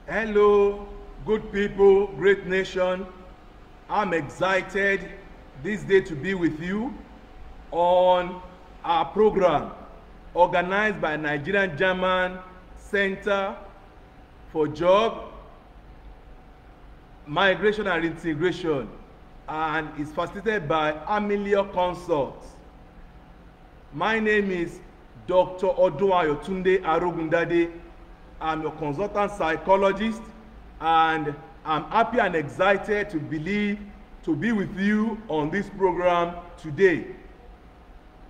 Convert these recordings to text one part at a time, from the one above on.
Hello, good people, great nation. I'm excited this day to be with you on our program organized by Nigerian German Center for Job, Migration and Integration, and is facilitated by Amelio Consults. My name is Dr. Odunayo Tunde Arogundade. I'm your consultant psychologist, and I'm happy and excited to be with you on this program today.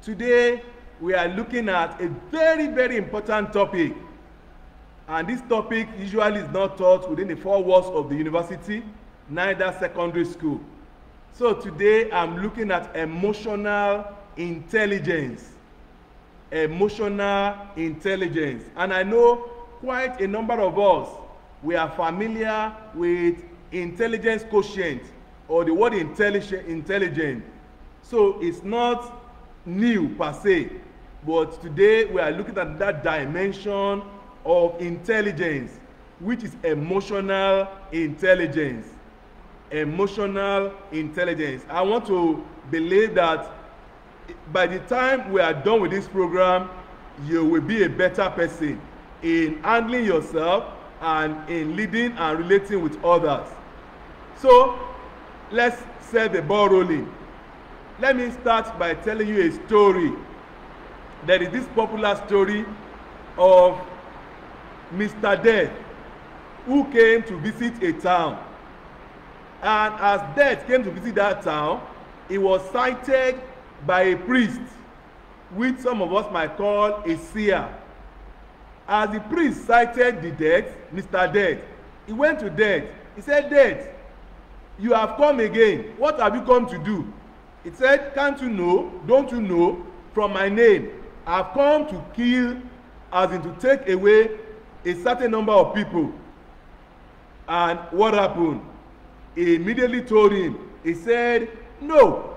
Today, we are looking at a very, very important topic, and this topic usually is not taught within the 4 walls of the university, neither secondary school. So today, I'm looking at emotional intelligence. Emotional intelligence. And I know quite a number of us, we are familiar with intelligence quotient or the word intelligent. So it's not new per se, but today we are looking at that dimension of intelligence, which is emotional intelligence. Emotional intelligence. I want to believe that by the time we are done with this program, you will be a better person in handling yourself and in leading and relating with others. So let's set the ball rolling. Let me start by telling you a story. There is this popular story of Mr. Death, who came to visit a town. And as Death came to visit that town, he was sighted by a priest, which some of us might call a seer. As the priest sighted the dead, Mr. Dead, he went to Dead. He said, Dead, you have come again. What have you come to do? He said, can't you know, don't you know, from my name, I've come to kill, as in to take away a certain number of people. And what happened? He immediately told him, he said, no,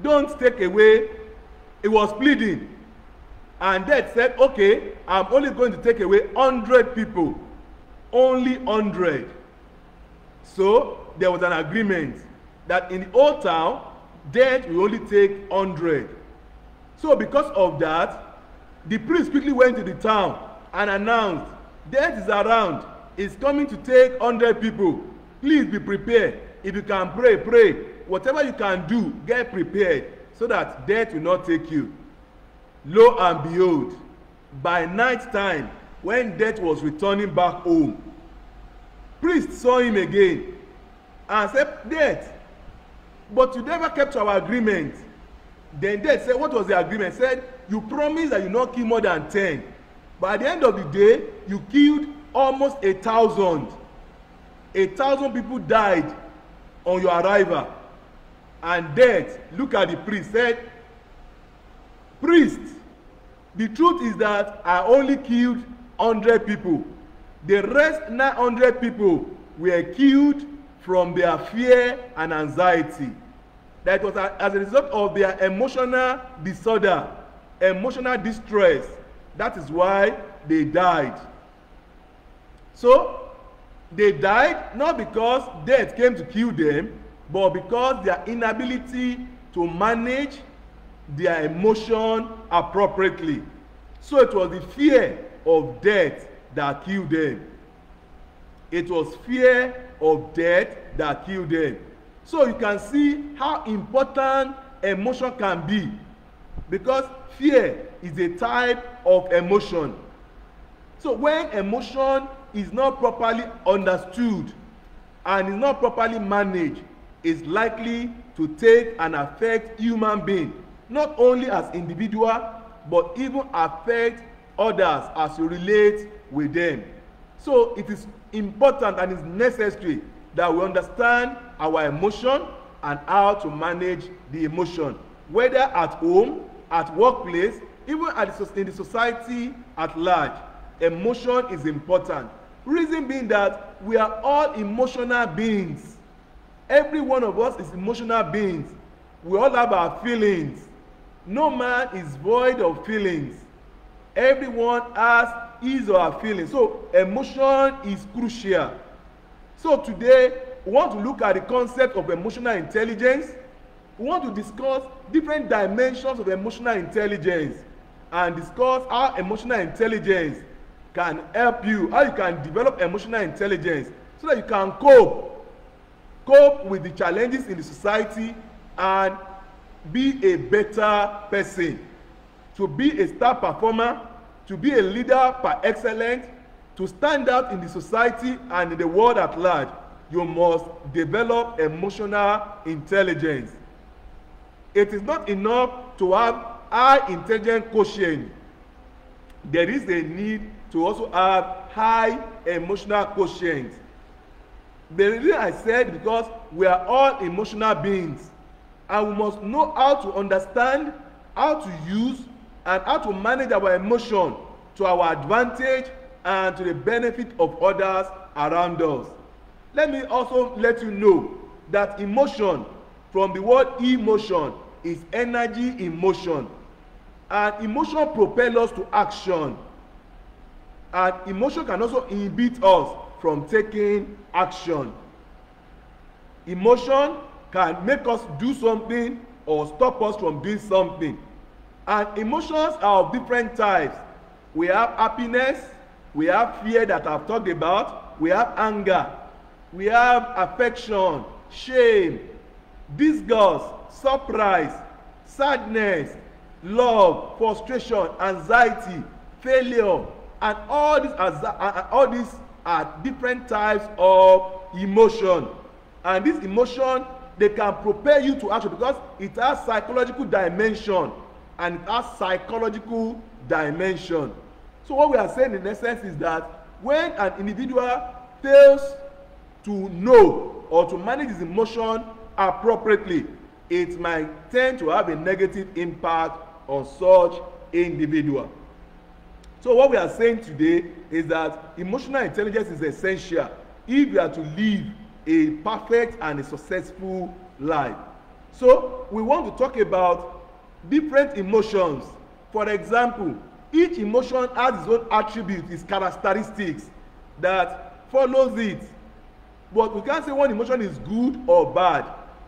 don't take away. He was pleading. And Death said, okay, I'm only going to take away 100 people. Only 100. So there was an agreement that in the old town, Death will only take 100. So because of that, the priest quickly went to the town and announced, Death is around. He's coming to take 100 people. Please be prepared. If you can pray, pray. Whatever you can do, get prepared so that Death will not take you. Lo and behold, by night time, when Death was returning back home, priest saw him again and said, Death, but you never kept our agreement. Then Death said, what was the agreement? He said, you promised that you not kill more than 10. But at the end of the day, you killed almost 1,000. 1,000 people died on your arrival. And Death looked at the priest, said, Priest, the truth is that I only killed 100 people. The rest 900 people were killed from their fear and anxiety. That was as a result of their emotional disorder, emotional distress. That is why they died. So, they died not because Death came to kill them, but because their inability to manage their emotion appropriately. So it was the fear of death that killed them. It was fear of death that killed them. So you can see how important emotion can be, because fear is a type of emotion. So when emotion is not properly understood and is not properly managed, it's likely to take and affect human beings, not only as individual, but even affect others as you relate with them. So it is important and is necessary that we understand our emotion and how to manage the emotion, whether at home, at workplace, even in the society at large. Emotion is important. Reason being that we are all emotional beings. Every one of us is emotional beings. We all have our feelings. No man is void of feelings. Everyone has his or her feelings. So emotion is crucial. So today we want to look at the concept of emotional intelligence. We want to discuss different dimensions of emotional intelligence and discuss how emotional intelligence can help you, how you can develop emotional intelligence so that you can cope with the challenges in the society and be a better person, to be a star performer, to be a leader par excellence, to stand out in the society and in the world at large. You must develop emotional intelligence. It is not enough to have high intelligence quotient. There is a need to also have high emotional quotient. The reason I said because we are all emotional beings and we must know how to understand, how to use, and how to manage our emotion to our advantage and to the benefit of others around us. Let me also let you know that emotion, from the word emotion, is energy in motion. And emotion propels us to action. And emotion can also inhibit us from taking action. Emotion can make us do something or stop us from doing something. And emotions are of different types. We have happiness, we have fear that I've talked about, we have anger, we have affection, shame, disgust, surprise, sadness, love, frustration, anxiety, failure, and all these are different types of emotion. And this emotion, they can propel you to action because it has psychological dimension and it has psychological dimension. So what we are saying in essence is that when an individual fails to know or to manage his emotion appropriately, it might tend to have a negative impact on such individual. So what we are saying today is that emotional intelligence is essential if you are to live a perfect and a successful life. So we want to talk about different emotions. For example, each emotion has its own attributes, its characteristics that follows it. But we can't say one emotion is good or bad.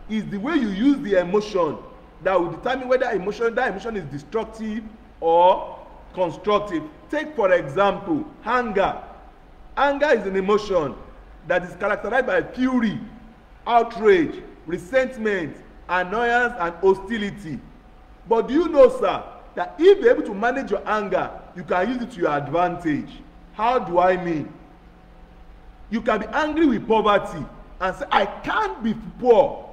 It's the way you use the emotion that will determine whether that emotion is destructive or constructive. Take for example, anger. Anger is an emotion that is characterized by fury, outrage, resentment, annoyance, and hostility. But do you know, sir, that if you're able to manage your anger, you can use it to your advantage? How do I mean? You can be angry with poverty and say, I can't be poor.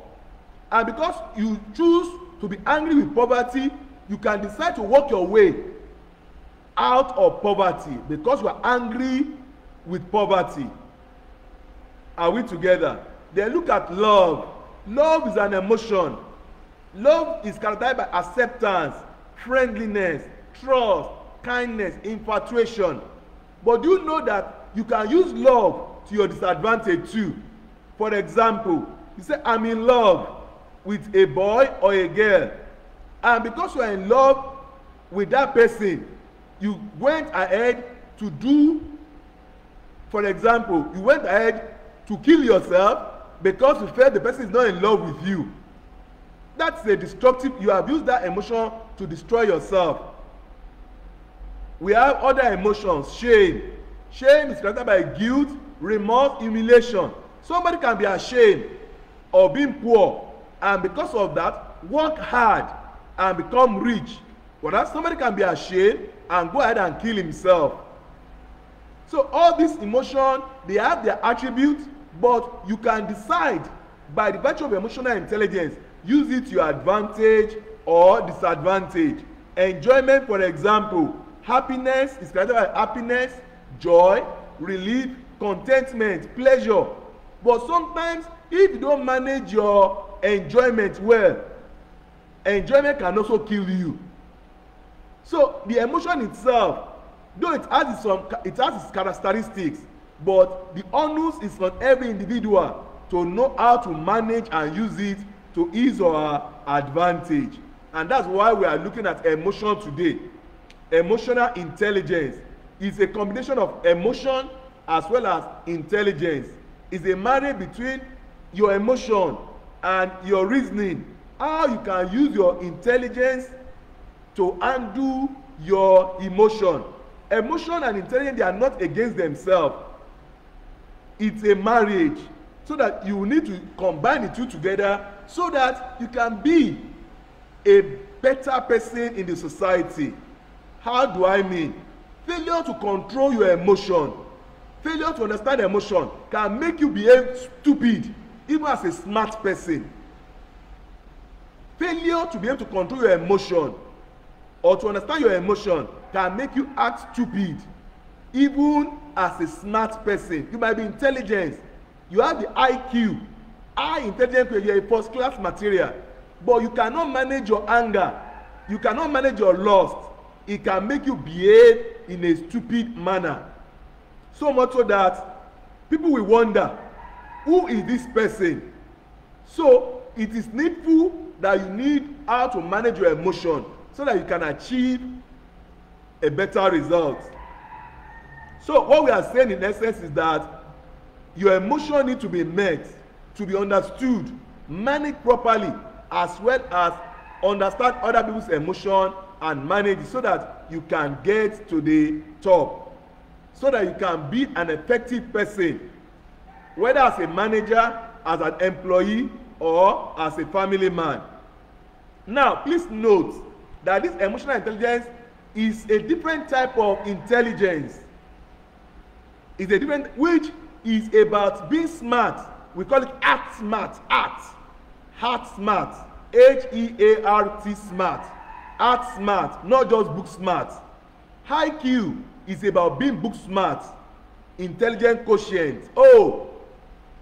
And because you choose to be angry with poverty, you can decide to work your way out of poverty because you are angry with poverty. Are we together? Then look at love. Love is an emotion. Love is characterized by acceptance, friendliness, trust, kindness, infatuation. But do you know that you can use love to your disadvantage too? For example, you say, I'm in love with a boy or a girl, and because you are in love with that person, you went ahead to do, for example, you went ahead to kill yourself because you felt the person is not in love with you. That's a destructive, you have used that emotion to destroy yourself. We have other emotions. Shame. Shame is characterized by guilt, remorse, humiliation. Somebody can be ashamed of being poor, and because of that, work hard and become rich. Whereas somebody can be ashamed and go ahead and kill himself. So all these emotions, they have their attributes, but you can decide by the virtue of emotional intelligence, use it to your advantage or disadvantage. Enjoyment, for example, happiness is characterized by happiness, joy, relief, contentment, pleasure. But sometimes, if you don't manage your enjoyment well, enjoyment can also kill you. So the emotion itself, though it has its characteristics, but the onus is on every individual to know how to manage and use it to his or her advantage. And that's why we are looking at emotion today. Emotional intelligence. is a combination of emotion as well as intelligence. It's a marriage between your emotion and your reasoning. How you can use your intelligence to undo your emotion. Emotion and intelligence, they are not against themselves. It's a marriage, so that you need to combine the two together so that you can be a better person in the society. How do I mean? Failure to control your emotion, failure to understand emotion can make you behave stupid even as a smart person. Failure to be able to control your emotion or to understand your emotion can make you act stupid even as a smart person. You might be intelligent, you have the IQ, high intelligence, you are a first class material, but you cannot manage your anger, you cannot manage your lust. It can make you behave in a stupid manner. So much so that people will wonder, who is this person? So it is needful that you need how to manage your emotion so that you can achieve a better result. So what we are saying in essence is that your emotion need to be met, to be understood, managed properly, as well as understand other people's emotion and manage it so that you can get to the top, so that you can be an effective person, whether as a manager, as an employee, or as a family man. Now, please note that this emotional intelligence is a different type of intelligence. It's a different, which is about being smart. We call it act smart, heart smart, H-E-A-R-T smart, act smart, not just book smart. IQ is about being book smart, intelligent quotient. Oh,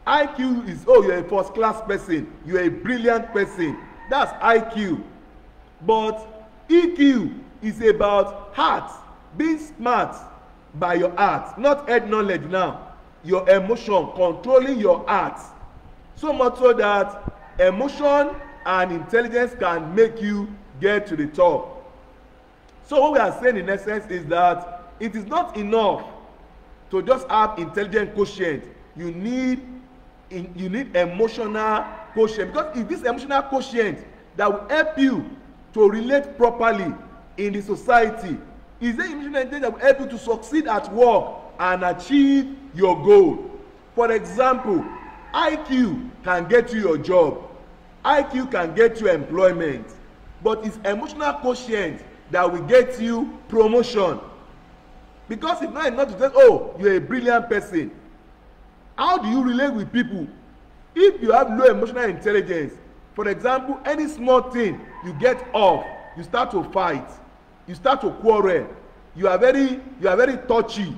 IQ is, oh, you're a first class person, you're a brilliant person. That's IQ. But EQ is about heart, being smart by your heart, not head knowledge now. Your emotion, controlling your heart. So much so that emotion and intelligence can make you get to the top. So what we are saying in essence is that it is not enough to just have intelligent quotient. You need emotional quotient, because it's this emotional quotient that will help you to relate properly in the society. It's the emotional intelligence that will help you to succeed at work and achieve your goal. For example, IQ can get you your job, IQ can get you employment, but it's emotional quotient that will get you promotion. Because it's not enough to say, oh, you're a brilliant person. How do you relate with people? If you have low emotional intelligence, for example, any small thing you get off, you start to fight, you start to quarrel, you are very touchy,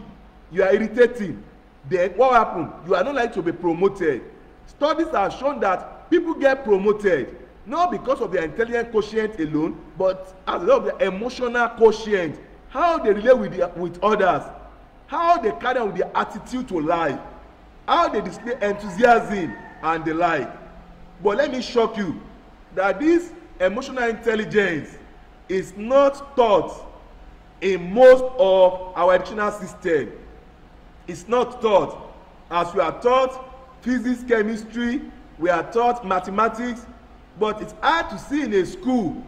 you are irritating, then what happens? You are not likely to be promoted. Studies have shown that people get promoted not because of their intelligent quotient alone, but as a result of their emotional quotient, how they relate with others, how they carry on with their attitude to life, how they display enthusiasm and the like. But let me shock you that this emotional intelligence is not taught in most of our educational system. It's not taught. As we are taught physics, chemistry, we are taught mathematics, but it's hard to see in a school,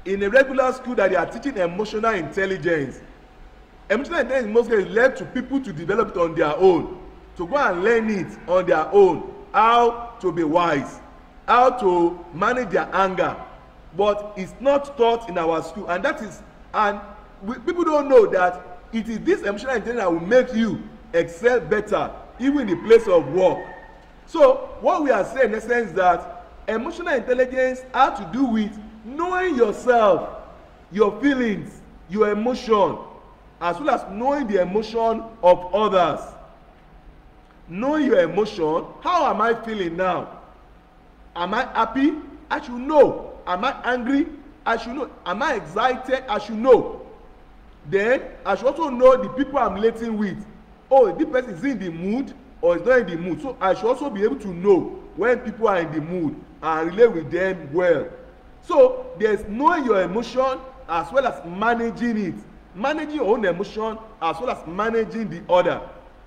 in a regular school, that they are teaching emotional intelligence. Emotional intelligence in most cases led to people to develop it on their own, to go and learn it on their own, how to be wise, how to manage their anger. But it's not taught in our school, and people don't know that it is this emotional intelligence that will make you excel better even in the place of work. So what we are saying in essence is that emotional intelligence has to do with knowing yourself, your feelings, your emotion, as well as knowing the emotion of others. Knowing your emotion, how am I feeling now? Am I happy? I should know. Am I angry? I should know. Am I excited? I should know. Then I should also know the people I'm relating with. Oh, this person is in the mood or is not in the mood. So I should also be able to know when people are in the mood and relate with them well. So there's knowing your emotion as well as managing it. managing your own emotion as well as managing the other.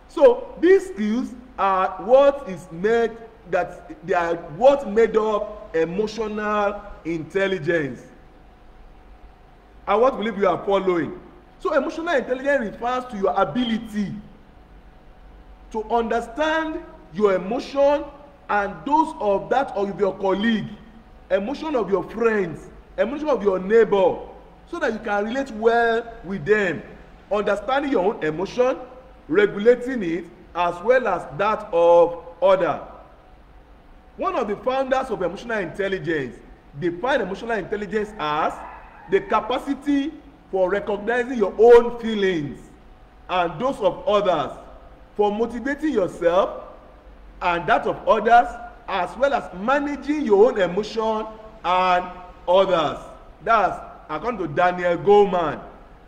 So these skills are what is made, that they are what made up emotional intelligence. And what believe you are following. So emotional intelligence refers to your ability to understand your emotion and those of that of your colleague, emotion of your friends, emotion of your neighbor, so that you can relate well with them, understanding your own emotion, regulating it, as well as that of other. One of the founders of emotional intelligence defined emotional intelligence as the capacity for recognizing your own feelings and those of others, for motivating yourself and that of others, as well as managing your own emotion and others. That's according to Daniel Goleman,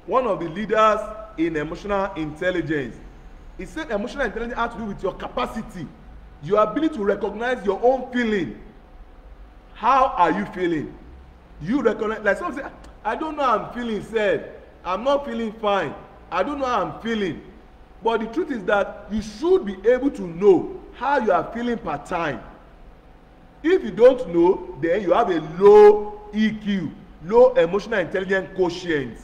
one of the leaders in emotional intelligence. He said emotional intelligence has to do with your capacity, your ability to recognize your own feeling. How are you feeling? You recognize, like someone say, I don't know how I'm feeling, said, I'm not feeling fine. I don't know how I'm feeling. But the truth is that you should be able to know how you are feeling per time. If you don't know, then you have a low EQ, low emotional intelligence quotient.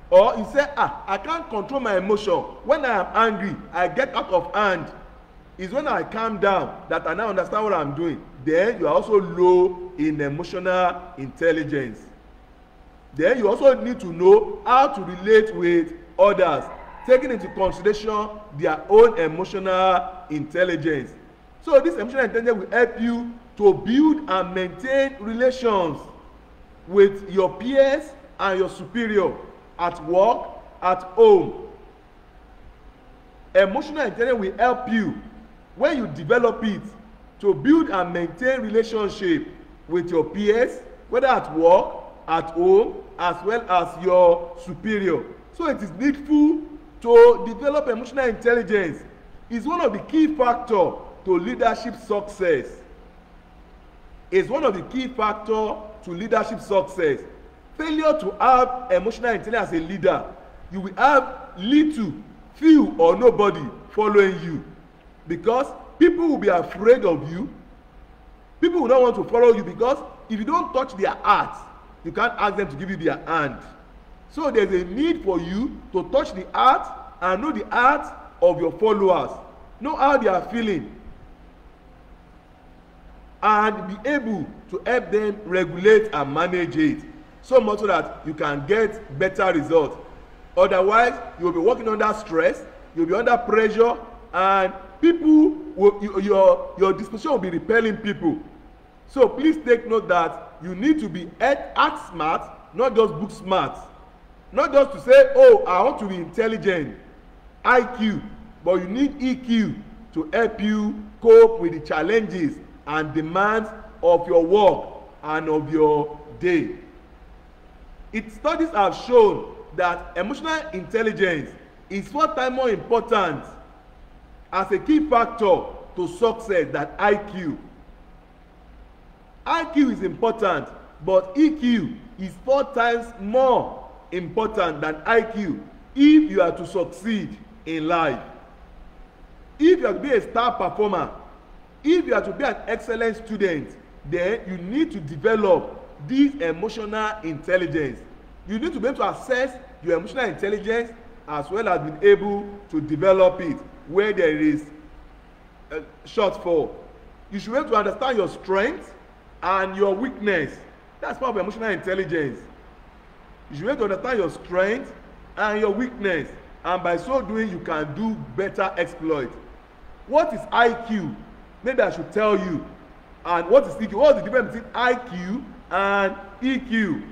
Or you say, I can't control my emotion. When I am angry, I get out of hand. It's when I calm down that I now understand what I'm doing. Then you are also low in emotional intelligence. Then you also need to know how to relate with others, taking into consideration their own emotional intelligence. So this emotional intelligence will help you to build and maintain relations with your peers and your superior at work, at home. Emotional intelligence will help you, when you develop it, to build and maintain relationship with your peers, whether at work, at home, as well as your superior. So it is needful to develop emotional intelligence. It's one of the key factors to leadership success. It's one of the key factors to leadership success. Failure to have emotional intelligence as a leader, you will have little, few, or nobody following you, because people will be afraid of you. People will not want to follow you, because if you don't touch their heart, you can't ask them to give you their hand. So there's a need for you to touch the heart and know the heart of your followers, know how they are feeling, and be able to help them regulate and manage it, so much so that you can get better results. Otherwise, you will be working under stress, you will be under pressure, and people will, your disposition will be repelling people. So please take note that you need to be act smart, not just book smart. Not just to say, oh, I want to be intelligent, IQ, but you need EQ to help you cope with the challenges and demands of your work and of your day. Studies have shown that emotional intelligence is 4 times more important as a key factor to success than IQ. IQ is important, but EQ is 4 times more important than IQ if you are to succeed in life. If you are to be a star performer, if you are to be an excellent student, then you need to develop this emotional intelligence. You need to be able to assess your emotional intelligence as well as being able to develop it where there is a shortfall. You should be able to understand your strengths and your weakness. That's part of emotional intelligence. You should be able to understand your strength and your weakness, and by so doing you can do better exploit. What is IQ? Maybe I should tell you. And what is EQ? What is the difference between IQ and EQ?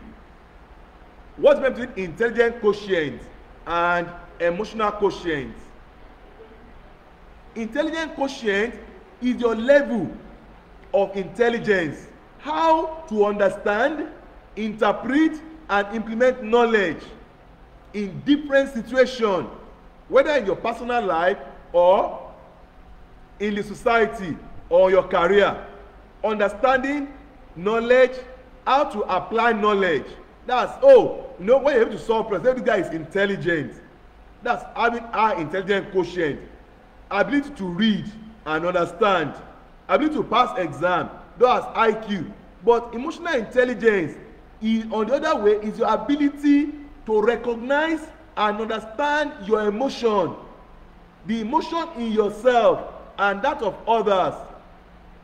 What's the difference between intelligent quotient and emotional quotient? Intelligent quotient is your level of intelligence, how to understand, interpret, and implement knowledge in different situations, whether in your personal life or in the society or your career. Understanding knowledge, how to apply knowledge. That's, oh, you know, when you're able to solve problems, this guy is intelligent. That's having high intelligence quotient. Ability to read and understand. Ability to pass exam. That's IQ. But emotional intelligence is, on the other way, is your ability to recognize and understand your emotion. The emotion in yourself and that of others,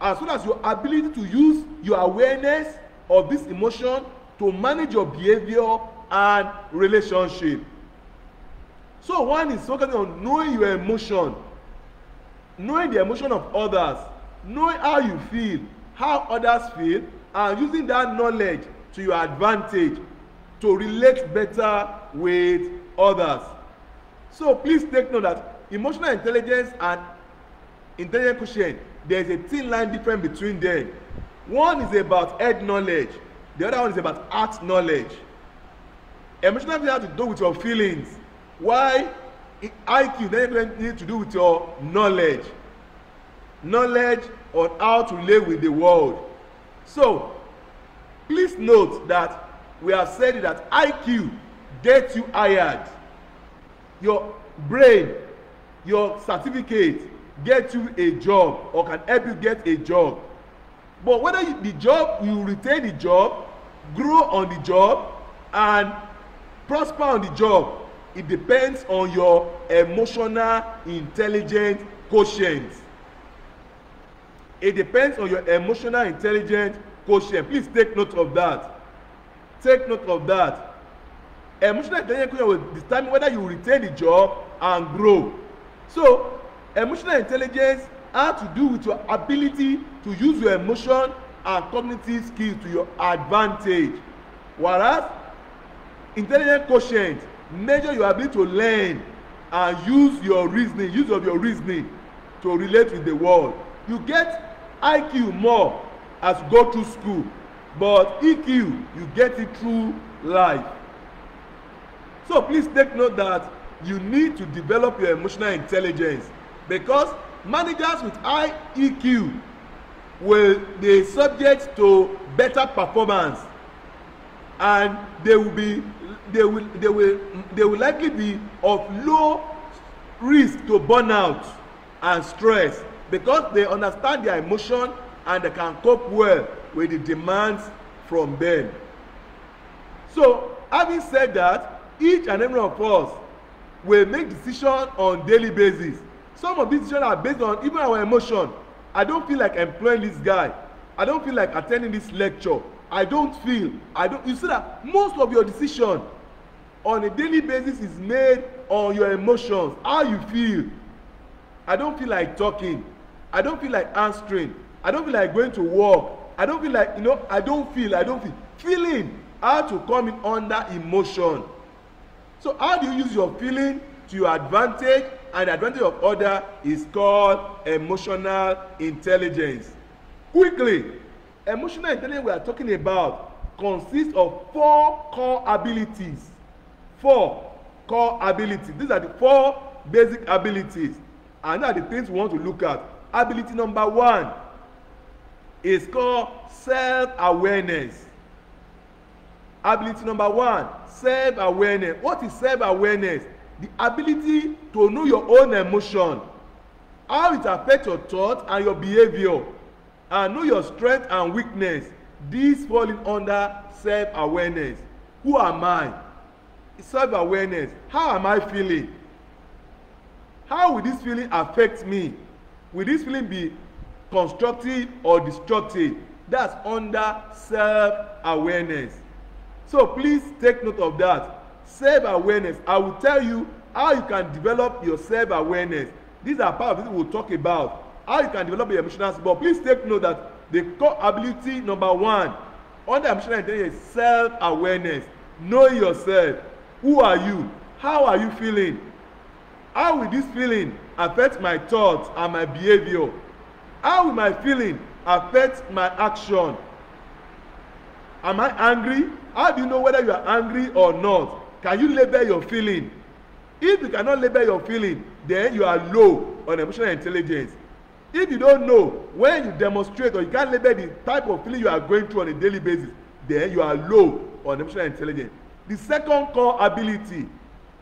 as well as your ability to use your awareness of this emotion to manage your behavior and relationship. So one is focusing on knowing your emotion, knowing the emotion of others, knowing how you feel, how others feel, and using that knowledge to your advantage to relate better with others. So please take note that emotional intelligence and intelligence quotient, there is a thin line difference between them. One is about head knowledge, the other one is about heart knowledge. Emotional intelligence has to do with your feelings, while IQ then need to do with your knowledge on how to live with the world. So please note that we have said that IQ gets you hired, your brain, your certificate gets you a job or can help you get a job. But whether the job, you retain the job, grow on the job, and prosper on the job, it depends on your emotional intelligence quotient. It depends on your emotional intelligence quotient. Please take note of that. Take note of that. Emotional intelligence quotient will determine whether you retain the job and grow. So emotional intelligence has to do with your ability to use your emotion and cognitive skills to your advantage, whereas intelligence quotient measure your ability to learn and use your reasoning, to relate with the world. You get IQ more as you go through school, but EQ, you get it through life. So please take note that you need to develop your emotional intelligence, because managers with high EQ will be subject to better performance, and they will likely be of low risk to burnout and stress, because they understand their emotion and they can cope well with the demands from them. So having said that, each and every one of us will make decisions on daily basis. Some of these decisions are based on even our emotion. I don't feel like employing this guy. I don't feel like attending this lecture. You see that most of your decision on a daily basis is made on your emotions, how you feel. I don't feel like talking. I don't feel like answering. I don't feel like going to work. I don't feel like, I don't feel. Feeling how to come in under emotion. So how do you use your feeling to your advantage, and the advantage of other is called emotional intelligence. Quickly, emotional intelligence we are talking about consists of 4 core abilities. 4 core abilities. These are the 4 basic abilities, and these are the things we want to look at. Ability number 1 is called self-awareness. Ability number 1, self-awareness. What is self-awareness? The ability to know your own emotion, how it affects your thought and your behavior, and know your strength and weakness. These fall under self-awareness. Who am I? Self-awareness. How am I feeling? How will this feeling affect me? Will this feeling be constructive or destructive? That's under self-awareness. So please take note of that. Self-awareness. I will tell you how you can develop your self-awareness. These are part of it we'll talk about. How you can develop your emotional skill. But please take note that the core ability number 1 under emotional intelligence is self-awareness. Know yourself. Who are you? How are you feeling? How will this feeling affect my thoughts and my behavior? How will my feeling affect my action? Am I angry? How do you know whether you are angry or not? Can you label your feeling? If you cannot label your feeling, then you are low on emotional intelligence. If you don't know when you demonstrate, or you can't label the type of feeling you are going through on a daily basis, then you are low on emotional intelligence. The second core ability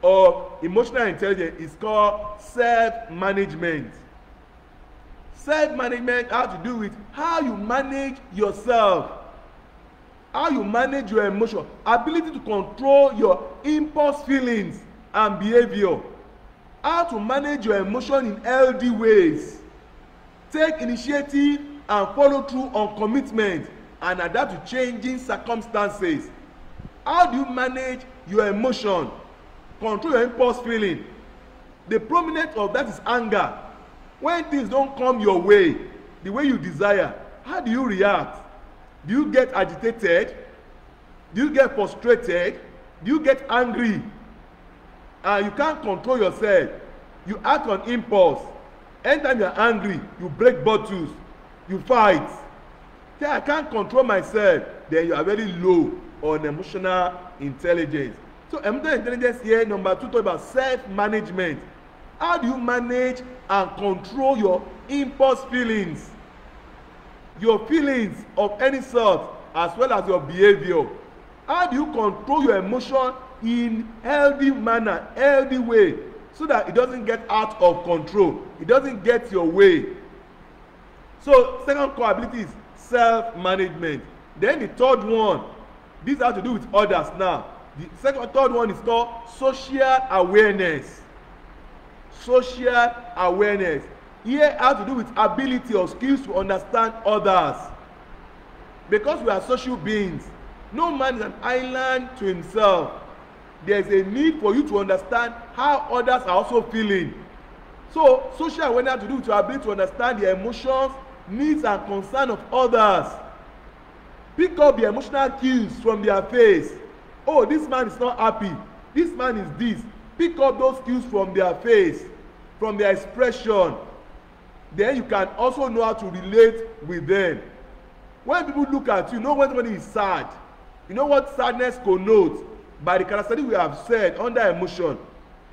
of emotional intelligence is called self-management. Self-management has to do with how you manage yourself, how you manage your emotion, ability to control your impulse feelings and behavior, how to manage your emotion in healthy ways, take initiative and follow through on commitment and adapt to changing circumstances. How do you manage your emotion, control your impulse feeling? The prominent of that is anger. When things don't come your way, the way you desire, how do you react? Do you get agitated? Do you get frustrated? Do you get angry? You can't control yourself. You act on impulse. Anytime you're angry, you break bottles, you fight. Say, I can't control myself. Then you are very low on emotional intelligence. So emotional intelligence here, number 2, talk about self-management. How do you manage and control your impulse feelings? Your feelings of any sort, as well as your behavior. How do you control your emotion in healthy manner, healthy way, so that it doesn't get out of control, it doesn't get your way? So second core ability is self-management. Then the third one, this has to do with others now. The third one is called social awareness. Social awareness. Here has to do with ability or skills to understand others. Because we are social beings, no man is an island to himself. There is a need for you to understand how others are also feeling. So social awareness has to do with your ability to understand the emotions, needs and concerns of others. Pick up the emotional cues from their face. Oh, this man is not happy. This man is this. Pick up those cues from their face, from their expression. Then you can also know how to relate with them. When people look at you, know when somebody is sad. You know what sadness connotes by the characteristics we have said under emotion.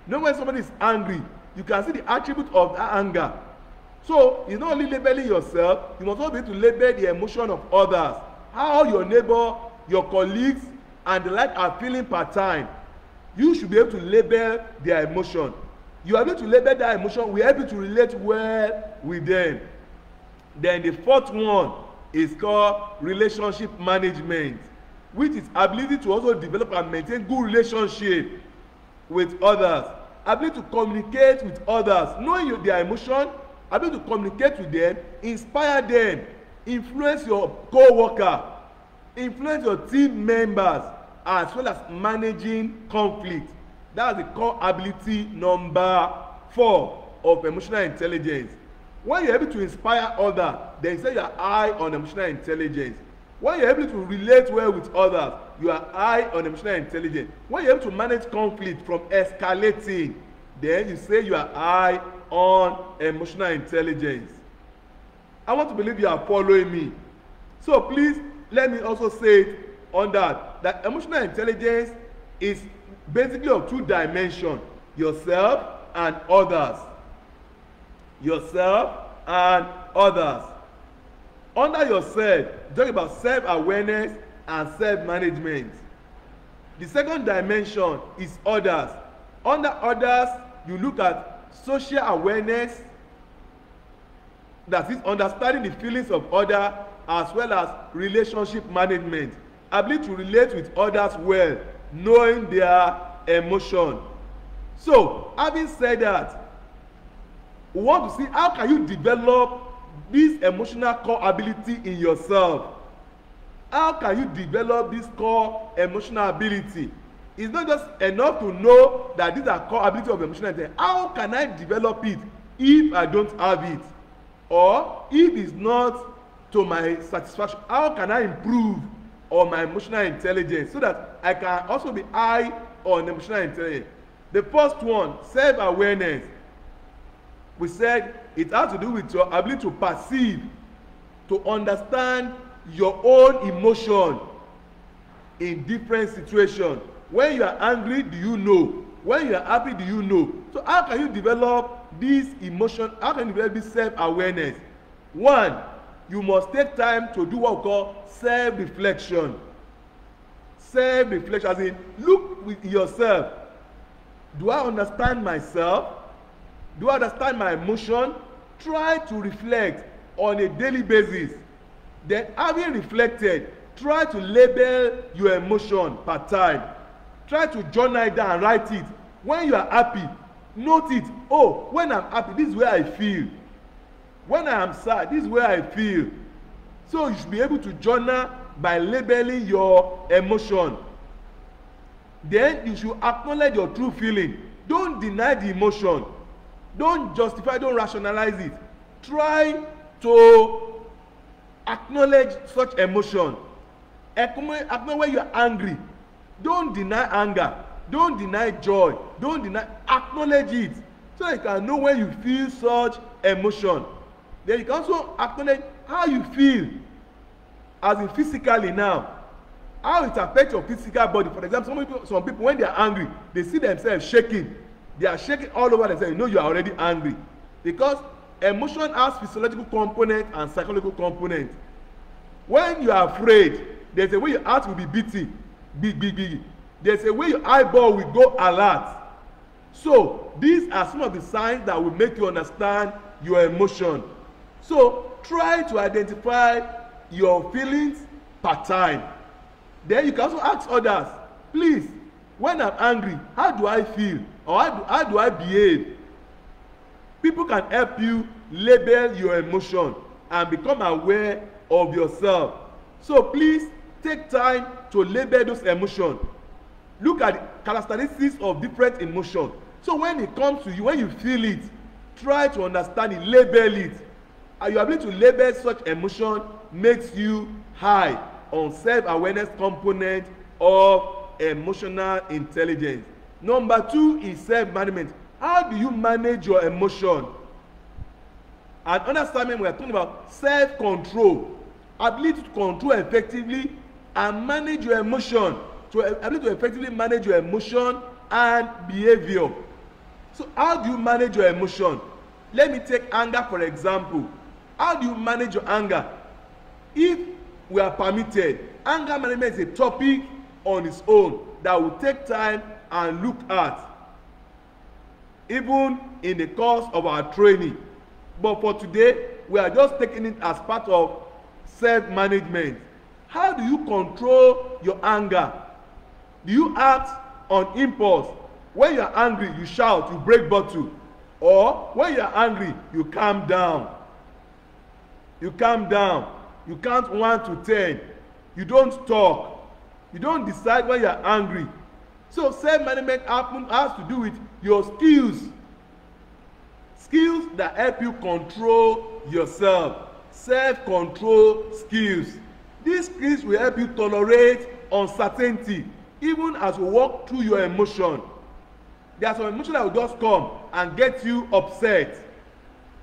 You know when somebody is angry, you can see the attribute of that anger. So it's not only labeling yourself, you must also be able to label the emotion of others. How your neighbor, your colleagues, and the like are feeling per time. You should be able to label their emotion. You are able to label that emotion, we are able to relate well with them. Then the fourth one is called relationship management, which is ability to also develop and maintain good relationship with others, ability to communicate with others, knowing their emotion, ability to communicate with them, inspire them, influence your co-worker, influence your team members, as well as managing conflict. That's the core ability number 4 of emotional intelligence. When you're able to inspire others, then you say you are high on emotional intelligence. When you're able to relate well with others, you are high on emotional intelligence. When you're able to manage conflict from escalating, then you say you are high on emotional intelligence. I want to believe you are following me. So please let me also say it on that emotional intelligence is basically of 2 dimensions, yourself and others. Yourself and others. Under yourself, talk about self-awareness and self-management. The second dimension is others. Under others, you look at social awareness, that is understanding the feelings of others, as well as relationship management, ability to relate with others well, knowing their emotion. So having said that, we want to see how can you develop this emotional core ability in yourself. How can you develop this core emotional ability? It's not just enough to know that these are core ability of emotional intelligence. How can I develop it if I don't have it? Or if it's not to my satisfaction, how can I improve on my emotional intelligence so that I can also be high on emotional intelligence? The first one, self-awareness. We said it has to do with your ability to perceive, to understand your own emotion in different situations. When you are angry, do you know? When you are happy, do you know? So how can you develop this emotion? How can you develop this self-awareness? One, you must take time to do what we call self-reflection. self-reflection, as in look with yourself. Do I understand myself? Do I understand my emotion? Try to reflect on a daily basis. Then, having reflected, try to label your emotion per time. Try to journal it down and write it. When you are happy, note it. Oh, when I'm happy, this is where I feel. When I am sad, this is where I feel. So you should be able to journal by labeling your emotion. Then you should acknowledge your true feeling. Don't deny the emotion. Don't justify, don't rationalize it. Try to acknowledge such emotion. Acknowledge when you are angry. Don't deny anger. Don't deny joy. Don't deny. Acknowledge it so that you can know when you feel such emotion. Then you can also acknowledge how you feel, as in physically now. How it affects your physical body. For example, some people when they are angry, they see themselves shaking. They are shaking all over themselves. You know you are already angry. Because emotion has physiological component and psychological component. When you are afraid, there's a way your heart will be beating. Big. There's a way your eyeball will go alert. So these are some of the signs that will make you understand your emotion. So try to identify your feelings per time. Then you can also ask others, please, when I'm angry, how do I feel? Or how do I behave? People can help you label your emotion and become aware of yourself. So please take time to label those emotions. Look at the characteristics of different emotions. So when it comes to you, when you feel it, try to understand it, label it. And your ability to label such emotion makes you high on self-awareness component of emotional intelligence. Number 2 is self-management. How do you manage your emotion? And understanding, we are talking about self-control, ability to control effectively and manage your emotion, ability to effectively manage your emotion and behavior. So how do you manage your emotion? Let me take anger for example. How do you manage your anger? If we are permitted, anger management is a topic on its own that will take time and look at, even in the course of our training. But for today, we are just taking it as part of self-management. How do you control your anger? Do you act on impulse? When you are angry, you shout, you break bottle. Or when you are angry, you calm down. You calm down. You count 1 to 10. You don't talk. You don't decide when you are angry. So self-management has to do with your skills. Skills that help you control yourself. Self-control skills. These skills will help you tolerate uncertainty, even as you walk through your emotion. There are some emotions that will just come and get you upset.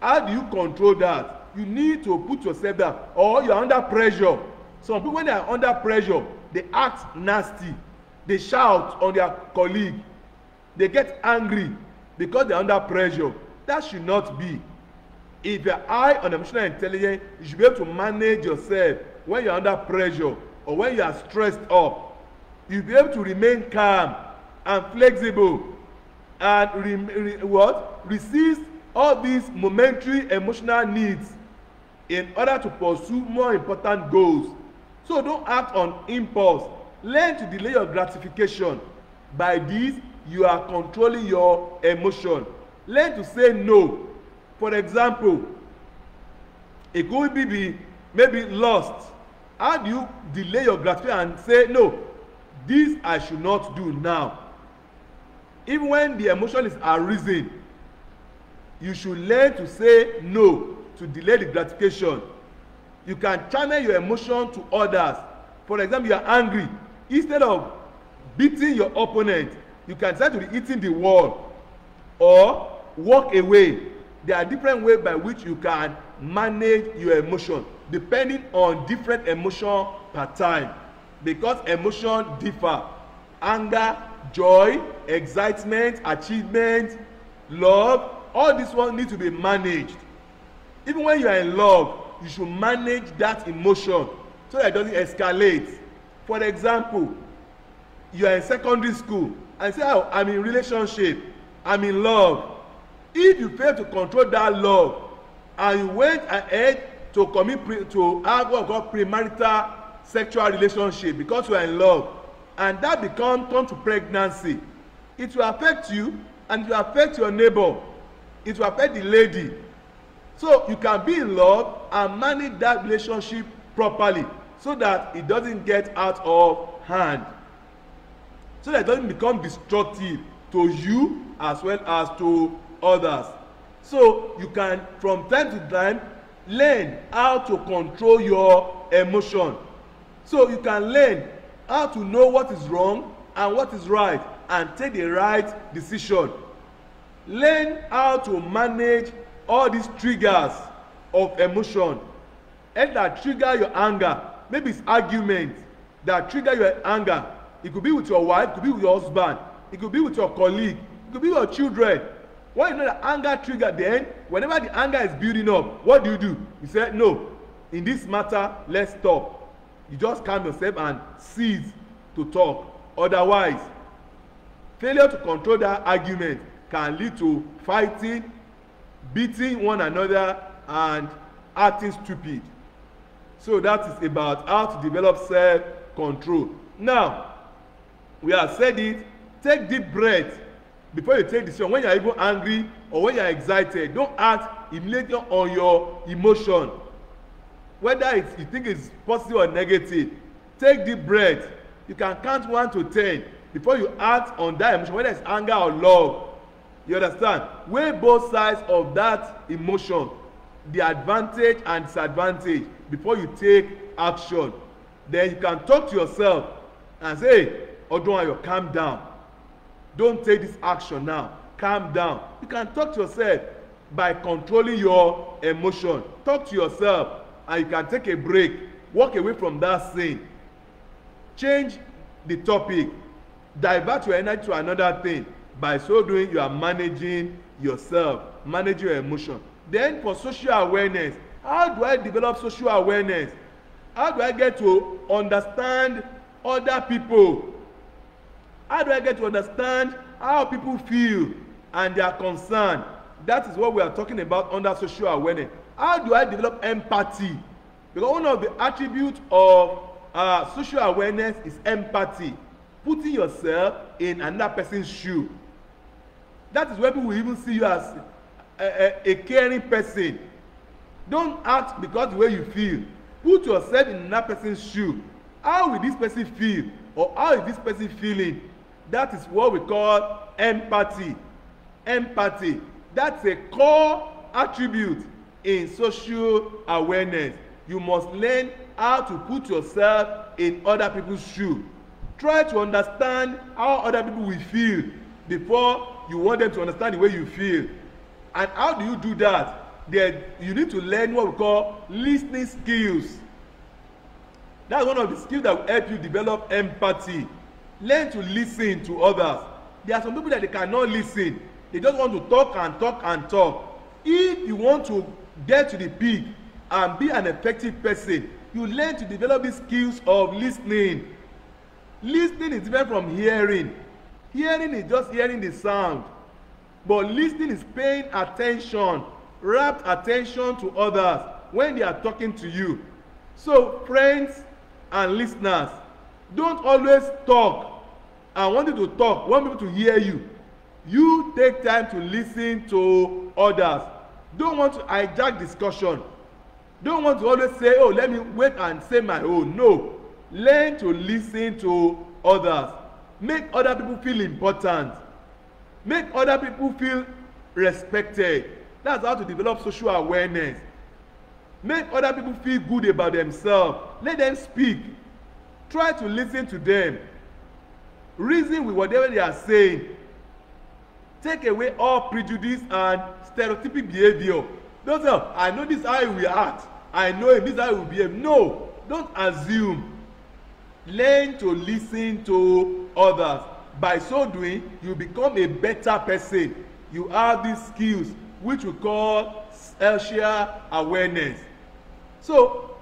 How do you control that? You need to put yourself down, or you are under pressure. Some people, when they are under pressure, they act nasty. They shout on their colleague. They get angry because they are under pressure. That should not be. If you are high on emotional intelligence, you should be able to manage yourself when you are under pressure or when you are stressed up. You'll be able to remain calm and flexible and resist all these momentary emotional needs in order to pursue more important goals. So don't act on impulse. Learn to delay your gratification. By this, you are controlling your emotion. Learn to say no. For example, it could be maybe lost. How do you delay your gratification and say no? This I should not do now. Even when the emotion is arisen, you should learn to say no, to delay the gratification. You can channel your emotion to others. For example, you are angry. Instead of beating your opponent, you can try to be hitting the wall or walk away. There are different ways by which you can manage your emotion, depending on different emotion per time, because emotion differ. Anger, joy, excitement, achievement, love, all this one need to be managed. Even when you are in love, you should manage that emotion so that it doesn't escalate. For example, you are in secondary school and say, oh, I'm in relationship, I'm in love. If you fail to control that love and you went ahead to to have what we call premarital sexual relationship because you are in love, and that turn to pregnancy, it will affect you and it will affect your neighbor, it will affect the lady. So you can be in love and manage that relationship properly so that it doesn't get out of hand, so that it doesn't become destructive to you as well as to others. So you can from time to time learn how to control your emotion. So you can learn how to know what is wrong and what is right and take the right decision. Learn how to manage all these triggers of emotion and that trigger your anger. Maybe it's argument that trigger your anger. It could be with your wife, it could be with your husband, it could be with your colleague, it could be with your children. When you know that anger trigger, then whenever the anger is building up, what do? You say, no, in this matter, let's stop. You just calm yourself and cease to talk. Otherwise, failure to control that argument can lead to fighting, beating one another, and acting stupid. So that is about how to develop self-control. Now, we have said it, take deep breath before you take decision. When you are even angry or when you are excited, don't act immediately on your emotion. Whether you think it's positive or negative, take deep breath. You can count 1 to 10 before you act on that emotion, whether it's anger or love. You understand? Weigh both sides of that emotion, the advantage and disadvantage, before you take action. Then you can talk to yourself and say, hey, Odunayo, calm down. Don't take this action now. Calm down. You can talk to yourself by controlling your emotion. Talk to yourself and you can take a break. Walk away from that scene. Change the topic. Divert your energy to another thing. By so doing, you are managing yourself, managing your emotion. Then for social awareness, how do I develop social awareness? How do I get to understand other people? How do I get to understand how people feel and their concern? That is what we are talking about under social awareness. How do I develop empathy? Because one of the attributes of social awareness is empathy. Putting yourself in another person's shoe. That is where people will even see you as a caring person. Don't act because the way you feel. Put yourself in another person's shoe. How will this person feel? Or how is this person feeling? That is what we call empathy. Empathy. That's a core attribute in social awareness. You must learn how to put yourself in other people's shoes. Try to understand how other people will feel before you want them to understand the way you feel. And how do you do that? You need to learn what we call listening skills. That's one of the skills that will help you develop empathy. Learn to listen to others. There are some people that they cannot listen. They just want to talk and talk and talk. If you want to get to the peak and be an effective person, you learn to develop the skills of listening. Listening is different from hearing. Hearing is just hearing the sound. But listening is paying attention, rapt attention to others when they are talking to you. So friends and listeners, don't always talk and want you to talk, want people to hear you. You take time to listen to others. Don't want to hijack discussion. Don't want to always say, oh, let me wait and say my own. No. Learn to listen to others. Make other people feel important. Make other people feel respected. That's how to develop social awareness. Make other people feel good about themselves. Let them speak. Try to listen to them. Reason with whatever they are saying. Take away all prejudice and stereotypic behavior. Don't say, I know this is how he will act. I know this is how he will behave. No, don't assume. Learn to listen to others. By so doing, you become a better person. You have these skills, which we call social awareness. So,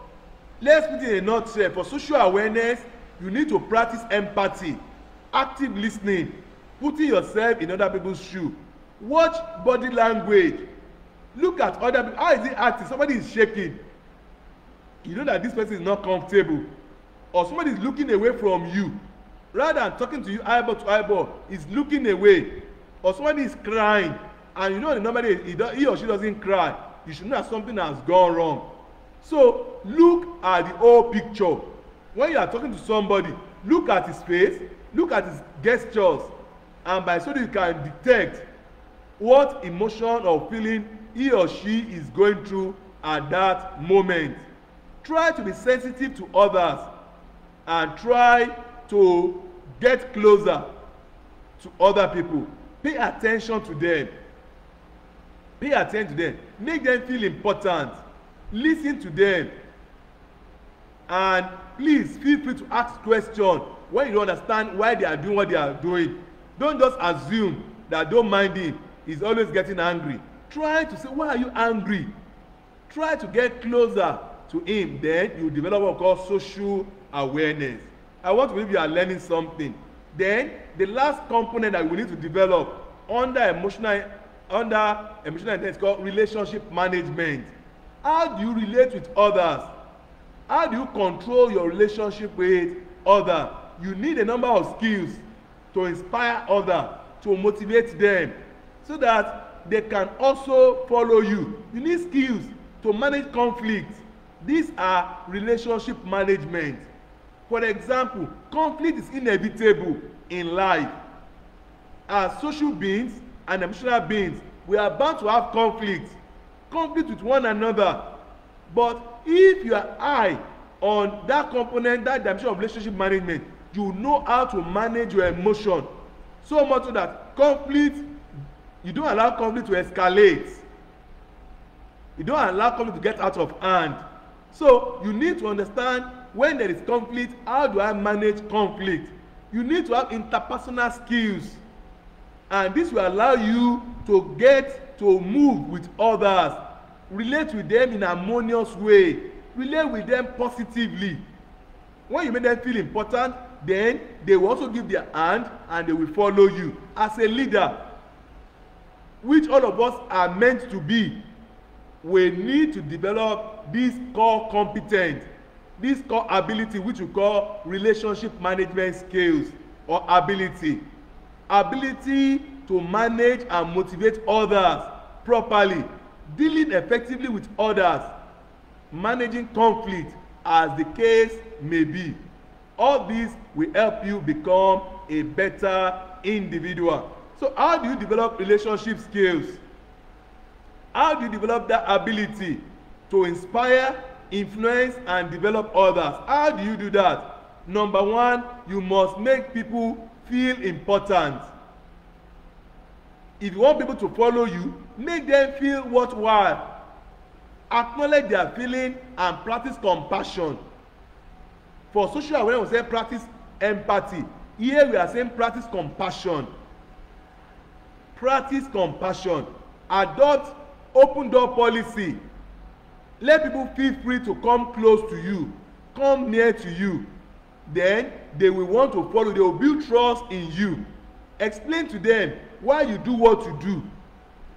let's put it in a nutshell. For social awareness, you need to practice empathy. active listening, putting yourself in other people's shoe. Watch body language. Look at other people. How is he acting? Somebody is shaking. You know that this person is not comfortable. Or somebody is looking away from you. Rather than talking to you eyeball to eyeball, is looking away. Or somebody is crying. And you know normally he or she doesn't cry. You should know that something has gone wrong. So look at the whole picture. When you are talking to somebody, look at his face, look at his gestures, and by so that you can detect what emotion or feeling he or she is going through at that moment. Try to be sensitive to others and try to get closer to other people. Pay attention to them. Pay attention to them. Make them feel important. Listen to them. And please feel free to ask questions when you don't understand why they are doing what they are doing. Don't just assume that don't mind him, he's always getting angry. Try to say, why are you angry? Try to get closer to him. Then you develop what we call social awareness. I want to believe you are learning something. Then the last component that we need to develop under emotional intelligence is called relationship management. How do you relate with others? How do you control your relationship with others? You need a number of skills to inspire others, to motivate them, so that they can also follow you. You need skills to manage conflict. These are relationship management. For example, conflict is inevitable in life. As social beings and emotional beings, we are bound to have conflict with one another. But if you are high on that component, that dimension of relationship management, you know how to manage your emotion. So much so that conflict, you don't allow conflict to escalate. You don't allow conflict to get out of hand. So you need to understand when there is conflict, how do I manage conflict? You need to have interpersonal skills. And this will allow you to get to move with others, relate with them in a harmonious way, relate with them positively. When you make them feel important, then they will also give their hand and they will follow you. As a leader, which all of us are meant to be, we need to develop this core competence, this core ability, which we call relationship management skills or ability. Ability to manage and motivate others properly, dealing effectively with others, managing conflict as the case may be. All these will help you become a better individual. So how do you develop relationship skills? How do you develop that ability to inspire, influence, and develop others? How do you do that? Number one, you must make people feel important. If you want people to follow you, make them feel worthwhile. Acknowledge their feeling and practice compassion. For social awareness, we say practice empathy. Here we are saying practice compassion. Practice compassion. Adopt open door policy. Let people feel free to come close to you, come near to you. Then they will want to follow. They will build trust in you. Explain to them why you do what you do.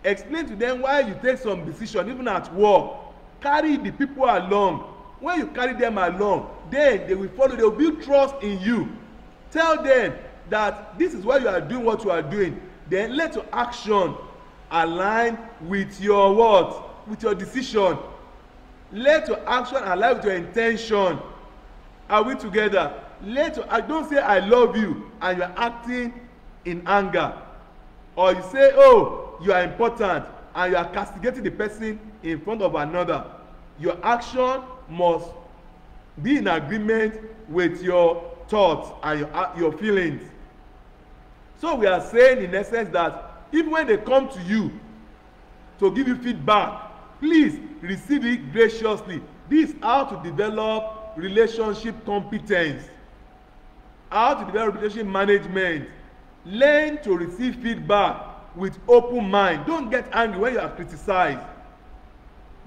Explain to them why you take some decision, even at work. Carry the people along. When you carry them along, then they will follow. They will build trust in you. Tell them that this is why you are doing what you are doing. Then let your action align with your what? With your decision. Let your action align with your intention. Are we together? Don't say I love you and you are acting in anger. Or you say, oh, you are important and you are castigating the person in front of another. Your action must be in agreement with your thoughts and your feelings. So we are saying in essence that even when they come to you to give you feedback, please receive it graciously. This is how to develop relationship competence, how to develop relationship management. Learn to receive feedback with open mind. Don't get angry when you are criticized.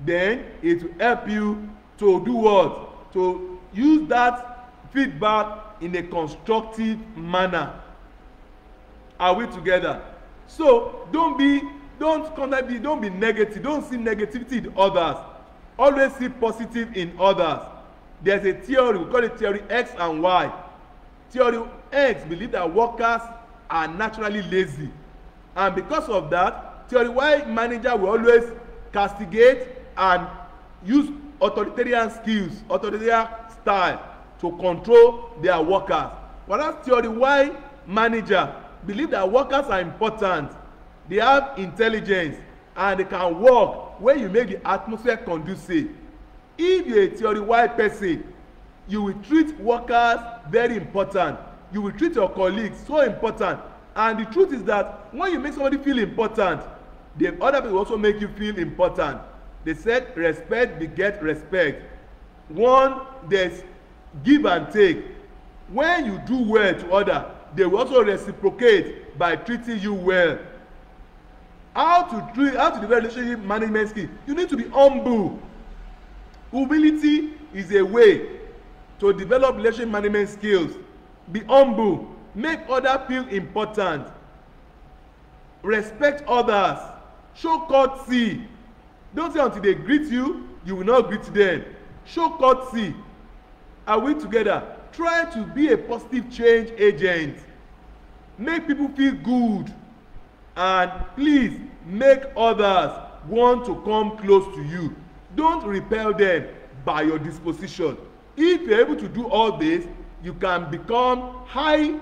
Then it will help you to do what? To use that feedback in a constructive manner. Are we together? So don't be negative. Don't see negativity in others. Always see positive in others. There's a theory, we call it theory X and Y. Theory X believe that workers are naturally lazy, and because of that, theory Y manager will always castigate and use authoritarian skills, authoritarian style to control their workers. Whereas theory Y manager believe that workers are important, they have intelligence, and they can work when you make the atmosphere conducive. If you're a theory Y person, you will treat workers very important. You will treat your colleagues so important. And the truth is that when you make somebody feel important, the other people also make you feel important. They said respect beget respect. One, there's give and take. When you do well to others, they will also reciprocate by treating you well. How to develop relationship management skill? You need to be humble. Humility is a way to develop relationship management skills. Be humble. Make others feel important. Respect others. Show courtesy. Don't say until they greet you, you will not greet them. Show courtesy. Are we together? Try to be a positive change agent. Make people feel good. And please make others want to come close to you. Don't repel them by your disposition. If you're able to do all this, you can become high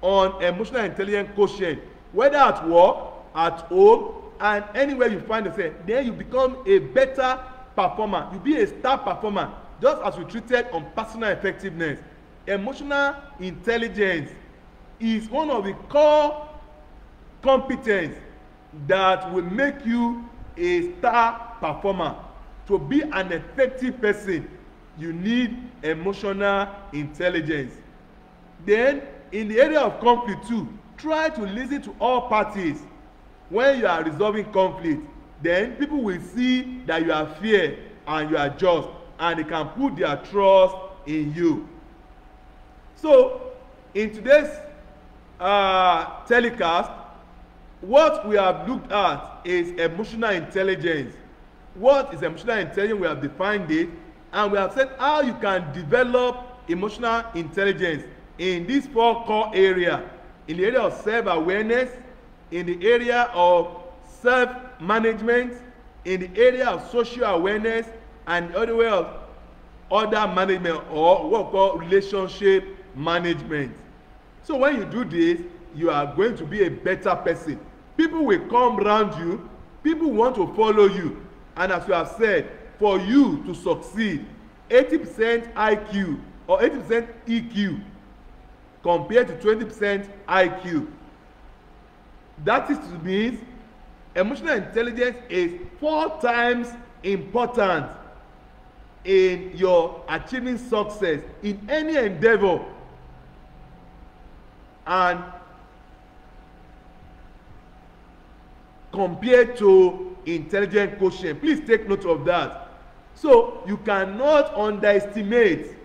on emotional intelligence quotient, whether at work, at home, and anywhere you find yourself. Then you become a better performer. You be a star performer, just as we treated on personal effectiveness. Emotional intelligence is one of the core competence that will make you a star performer. To be an effective person, you need emotional intelligence. Then, in the area of conflict too, try to listen to all parties. When you are resolving conflict, then people will see that you are fair and you are just, and they can put their trust in you. So, in today's telecast, what we have looked at is emotional intelligence. What is emotional intelligence? We have defined it, and we have said how you can develop emotional intelligence in these four core areas. In the area of self-awareness, in the area of self-management, in the area of social awareness, and the other way of other management, or what we call relationship management. So when you do this, you are going to be a better person. People will come around you, people want to follow you, and as you have said, for you to succeed, 80% IQ or 80% EQ compared to 20% IQ. That is to mean emotional intelligence is 4 times important in your achieving success in any endeavor. And compared to intelligent quotient, please take note of that. So you cannot underestimate,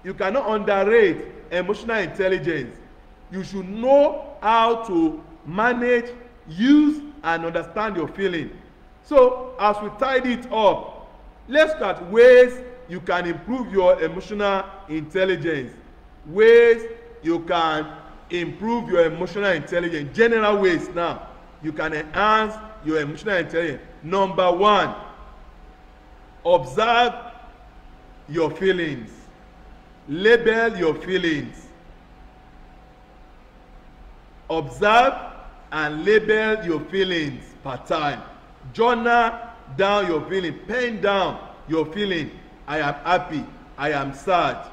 you cannot underrate emotional intelligence. You should know how to manage, use, and understand your feeling. So as we tidy it up, let's look at ways you can improve your emotional intelligence. Ways you can improve your emotional intelligence. General ways now you can enhance your emotional intelligence. Number 1, observe your feelings. Label your feelings. Observe and label your feelings per time. Journal down your feeling. Pen down your feeling. I am happy. I am sad.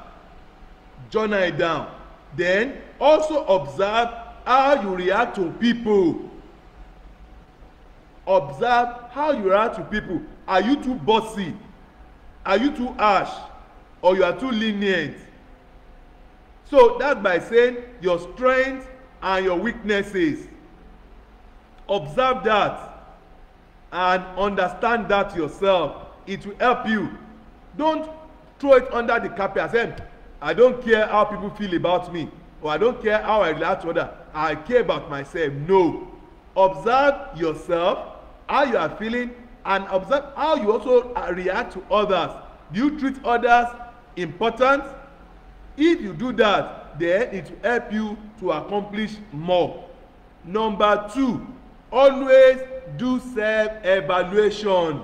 Journal it down. Then also observe how you react to people. Observe how you react to people. Are you too bossy? Are you too harsh? Or you are too lenient? So that's by saying your strengths and your weaknesses. Observe that and understand that yourself. It will help you. Don't throw it under the carpet and say, I don't care how people feel about me. or I don't care how I relate to others. I care about myself. No. Observe yourself, how you are feeling, and observe how you also react to others. Do you treat others important? If you do that, then it will help you to accomplish more. Number 2, always do self-evaluation.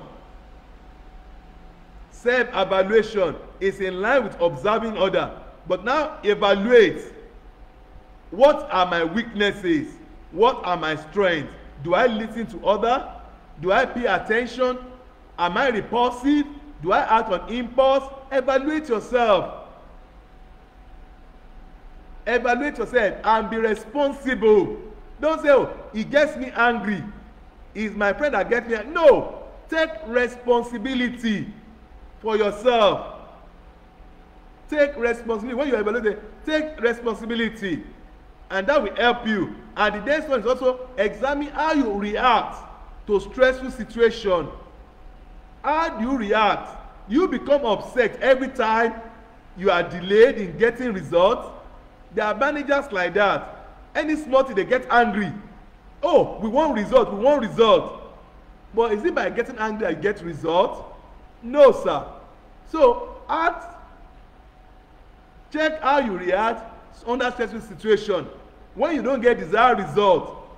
Self-evaluation is in line with observing others. But now evaluate. What are my weaknesses? What are my strengths? Do I listen to others? Do I pay attention? Am I repulsive? Do I act on impulse? Evaluate yourself. Evaluate yourself and be responsible. Don't say, oh, he gets me angry. It's my friend that gets me angry. No. Take responsibility for yourself. Take responsibility. When you evaluate, take responsibility. And that will help you. And the next one is also examine how you react to stressful situation. How do you react? You become upset every time you are delayed in getting results. There are managers like that. Any small thing, they get angry. Oh, we want result, we want result. But is it by getting angry that you get result? No, sir. So, check how you react under stressful situation. When you don't get desired result,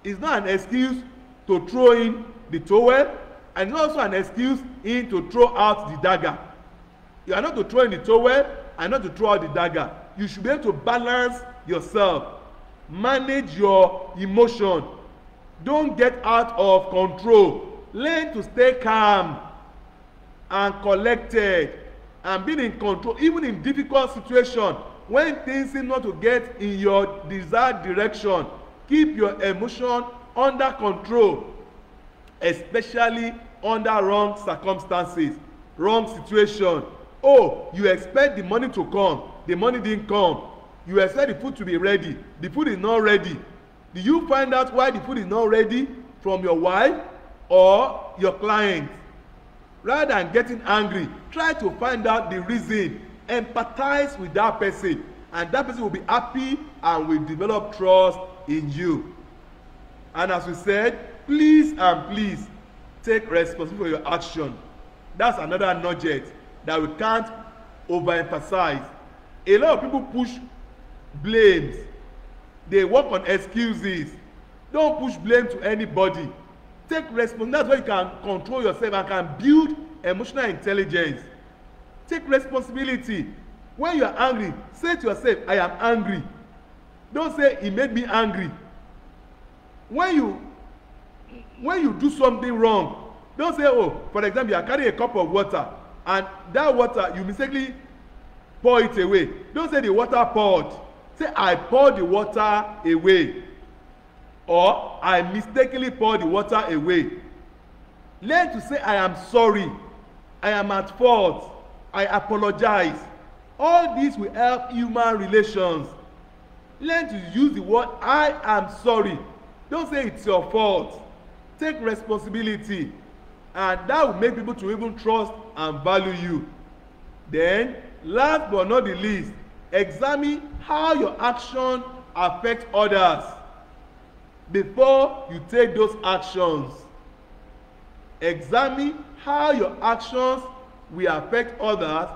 it's not an excuse to throw in the towel, and it's also an excuse to throw out the dagger. You are not to throw in the towel and not to throw out the dagger. You should be able to balance yourself. Manage your emotion. Don't get out of control. Learn to stay calm and collected and being in control, even in difficult situations. When things seem not to get in your desired direction, keep your emotion under control, especially under wrong circumstances, wrong situation. Oh, you expect the money to come, the money didn't come. You expect the food to be ready, the food is not ready. Do you find out why the food is not ready from your wife or your client? Rather than getting angry, try to find out the reason. Empathize with that person, and that person will be happy and will develop trust in you. And as we said, please and please take responsibility for your action. That's another nugget that we can't overemphasize. A lot of people push blames. They work on excuses. Don't push blame to anybody. Take responsibility. That's why you can control yourself and can build emotional intelligence. Take responsibility. When you are angry, say to yourself, I am angry. Don't say, he made me angry. When you do something wrong, don't say, oh, for example, you are carrying a cup of water, and that water, you mistakenly pour it away. Don't say the water poured. Say, I poured the water away. Or, I mistakenly poured the water away. Learn to say, I am sorry. I am at fault. I apologize. All this will help human relations. Learn to use the word, I am sorry. Don't say it's your fault. Take responsibility. And that will make people to even trust and value you. Then, last but not the least, examine how your action affects others before you take those actions. Examine how your actions will affect others